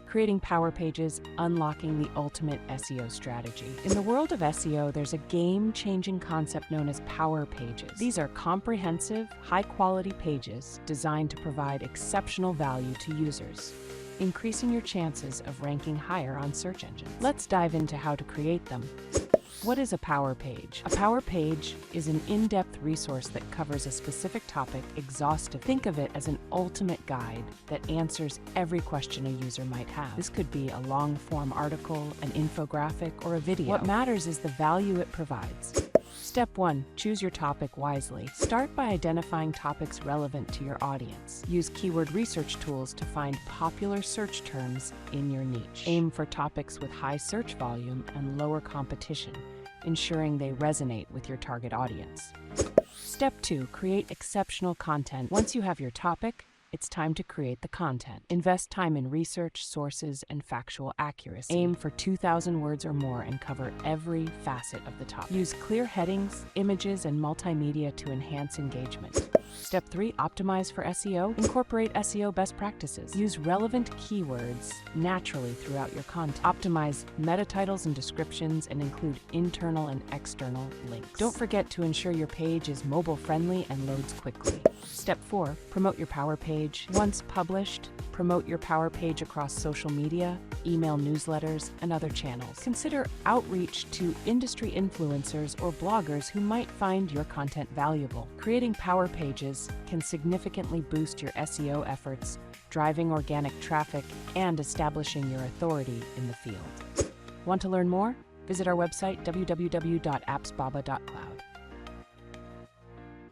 Creating Power Pages, unlocking the ultimate SEO strategy. In the world of SEO, there's a game-changing concept known as Power Pages. These are comprehensive, high-quality pages designed to provide exceptional value to users, increasing your chances of ranking higher on search engines. Let's dive into how to create them. What is a Power Page? A Power Page is an in-depth resource that covers a specific topic exhaustively. Think of it as an ultimate guide that answers every question a user might have. This could be a long-form article, an infographic, or a video. What matters is the value it provides. Step 1. Choose your topic wisely. Start by identifying topics relevant to your audience. Use keyword research tools to find popular search terms in your niche. Aim for topics with high search volume and lower competition, ensuring they resonate with your target audience. Step 2. Create exceptional content. Once you have your topic, it's time to create the content. Invest time in research, sources, and factual accuracy. Aim for 2,000 words or more and cover every facet of the topic. Use clear headings, images, and multimedia to enhance engagement. Step 3. Optimize for SEO. Incorporate SEO best practices. Use relevant keywords naturally throughout your content. Optimize meta titles and descriptions and include internal and external links. Don't forget to ensure your page is mobile-friendly and loads quickly. Step 4. Promote your Power Page. Once published, promote your Power Page across social media, email newsletters, and other channels. Consider outreach to industry influencers or bloggers who might find your content valuable. Creating Power Pages can significantly boost your SEO efforts, driving organic traffic, and establishing your authority in the field. Want to learn more? Visit our website, www.appsbaba.cloud.